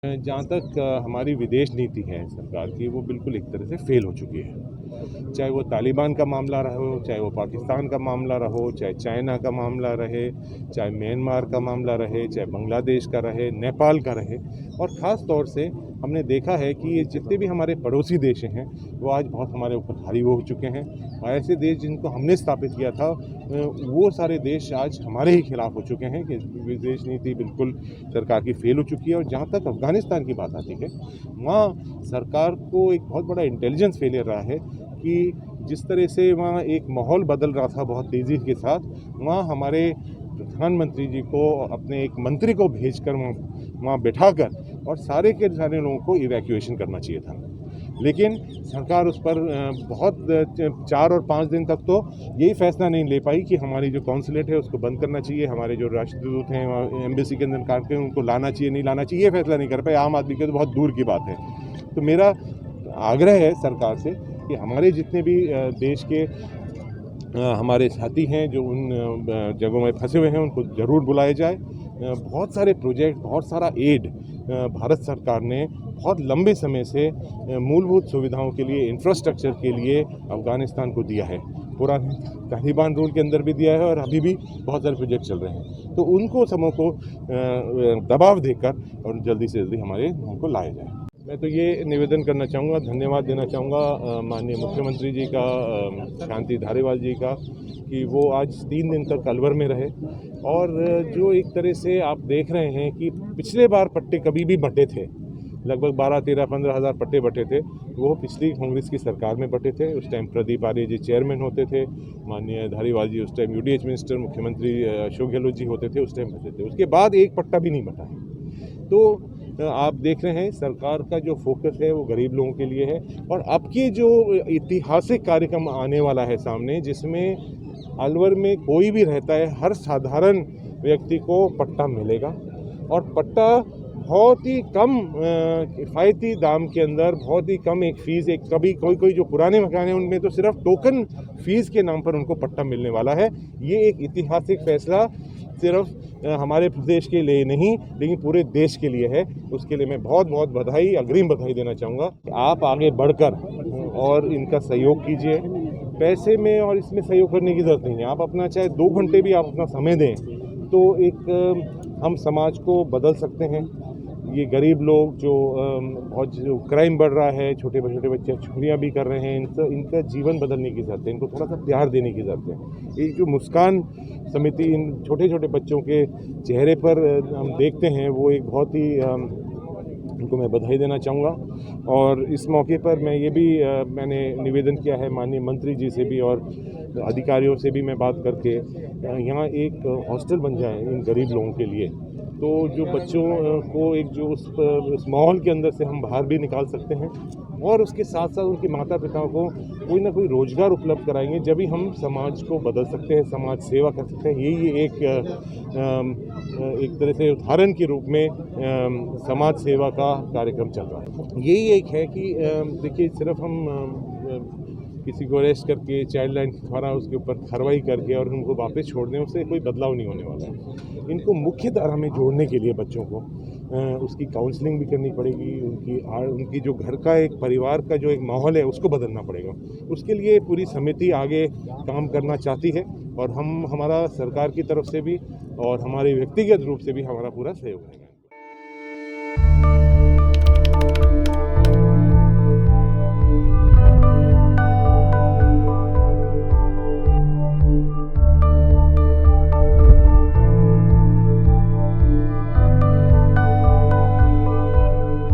जहाँ तक हमारी विदेश नीति है सरकार की, वो बिल्कुल एक तरह से फेल हो चुकी है। चाहे वो तालिबान का मामला रहो, चाहे वो पाकिस्तान का मामला रहो, चाहे चाइना का मामला रहे, चाहे म्यांमार का मामला रहे, चाहे बांग्लादेश का रहे, नेपाल का रहे, और ख़ास तौर से हमने देखा है कि ये जितने भी हमारे पड़ोसी देश हैं वो आज बहुत हमारे ऊपर हावी हो चुके हैं, और ऐसे देश जिनको हमने स्थापित किया था वो सारे देश आज हमारे ही खिलाफ हो चुके हैं कि विदेश नीति बिल्कुल सरकार की फेल हो चुकी है। और जहाँ तक अफ़गानिस्तान की बात आती है, वहाँ सरकार को एक बहुत बड़ा इंटेलिजेंस फेलियर रहा है कि जिस तरह से वहाँ एक माहौल बदल रहा था बहुत तेज़ी के साथ, वहाँ हमारे प्रधानमंत्री जी को अपने एक मंत्री को भेजकर वहाँ बैठाकर और सारे के सारे लोगों को इवैक्यूएशन करना चाहिए था, लेकिन सरकार उस पर बहुत 4 और 5 दिन तक तो यही फैसला नहीं ले पाई कि हमारी जो कॉन्सुलेट है उसको बंद करना चाहिए, हमारे जो राष्ट्रदूत हैं एम्बेसी के अंदर काम करते हैं उनको लाना चाहिए नहीं लाना चाहिए, ये फैसला नहीं कर पाए। आम आदमी के तो बहुत दूर की बात है। तो मेरा आग्रह है सरकार से कि हमारे जितने भी देश के हमारे साथी हैं जो उन जगहों में फंसे हुए हैं उनको ज़रूर बुलाया जाए। बहुत सारे प्रोजेक्ट, बहुत सारा एड भारत सरकार ने बहुत लंबे समय से मूलभूत सुविधाओं के लिए, इंफ्रास्ट्रक्चर के लिए अफ़गानिस्तान को दिया है। पुराने तालिबान रूल के अंदर भी दिया है और अभी भी बहुत सारे प्रोजेक्ट चल रहे हैं। तो उनको समूह को दबाव देकर और जल्दी से जल्दी हमारे उनको लाया जाए। मैं तो ये निवेदन करना चाहूँगा, धन्यवाद देना चाहूँगा माननीय मुख्यमंत्री जी का, शांति धारीवाल जी का, कि वो आज 3 दिन तक अलवर में रहे। और जो एक तरह से आप देख रहे हैं कि पिछले बार पट्टे कभी भी बंटे थे, लगभग 12, 13, 15 हज़ार पट्टे बटे थे, वो पिछली कांग्रेस की सरकार में बटे थे। उस टाइम प्रदीप आर्य जी चेयरमैन होते थे, माननीय धारीवाल जी उस टाइम UDH मिनिस्टर, मुख्यमंत्री अशोक गहलोत जी होते थे, उस टाइम बटे थे। उसके बाद एक पट्टा भी नहीं बटा है। तो आप देख रहे हैं सरकार का जो फोकस है वो गरीब लोगों के लिए है। और अब के जो ऐतिहासिक कार्यक्रम आने वाला है सामने, जिसमें अलवर में कोई भी रहता है, हर साधारण व्यक्ति को पट्टा मिलेगा, और पट्टा बहुत ही कम किफ़ायती दाम के अंदर, बहुत ही कम एक फ़ीस, एक कभी कोई जो पुराने मकान हैं उनमें तो सिर्फ टोकन फ़ीस के नाम पर उनको पट्टा मिलने वाला है। ये एक ऐतिहासिक फैसला सिर्फ हमारे प्रदेश के लिए नहीं लेकिन पूरे देश के लिए है। उसके लिए मैं बहुत बहुत बधाई, अग्रिम बधाई देना चाहूँगा। आप आगे बढ़कर और इनका सहयोग कीजिए, पैसे में और इसमें सहयोग करने की ज़रूरत नहीं है। आप अपना चाहे 2 घंटे भी आप अपना समय दें तो एक हम समाज को बदल सकते हैं। ये गरीब लोग जो बहुत जो क्राइम बढ़ रहा है, छोटे बच्चे चोरियाँ भी कर रहे हैं, इनका जीवन बदलने की ज़रूरत है, इनको थोड़ा सा प्यार देने की ज़रूरत है। ये जो मुस्कान समिति इन छोटे छोटे बच्चों के चेहरे पर हम देखते हैं, वो एक बहुत ही उनको मैं बधाई देना चाहूँगा। और इस मौके पर मैं ये भी मैंने निवेदन किया है माननीय मंत्री जी से भी और अधिकारियों से भी मैं बात करके यहाँ एक हॉस्टल बन जाए इन गरीब लोगों के लिए, तो जो बच्चों को एक जो उस माहौल के अंदर से हम बाहर भी निकाल सकते हैं, और उसके साथ साथ उनके माता पिताओं को कोई ना कोई रोज़गार उपलब्ध कराएंगे, जब भी हम समाज को बदल सकते हैं, समाज सेवा कर सकते हैं। यही एक तरह से उदाहरण के रूप में समाज सेवा का कार्यक्रम चल रहा है। यही एक है कि देखिए, सिर्फ हम किसी को अरेस्ट करके चाइल्ड लाइन के द्वारा उसके ऊपर कार्रवाई करके और उनको वापस छोड़ दें, उससे कोई बदलाव नहीं होने वाला है। इनको मुख्य धारा में जोड़ने के लिए बच्चों को उसकी काउंसलिंग भी करनी पड़ेगी, उनकी जो घर का एक परिवार का जो एक माहौल है उसको बदलना पड़ेगा। उसके लिए पूरी समिति आगे काम करना चाहती है, और हमारा सरकार की तरफ से भी और हमारे व्यक्तिगत रूप से भी हमारा पूरा सहयोग रहेगा।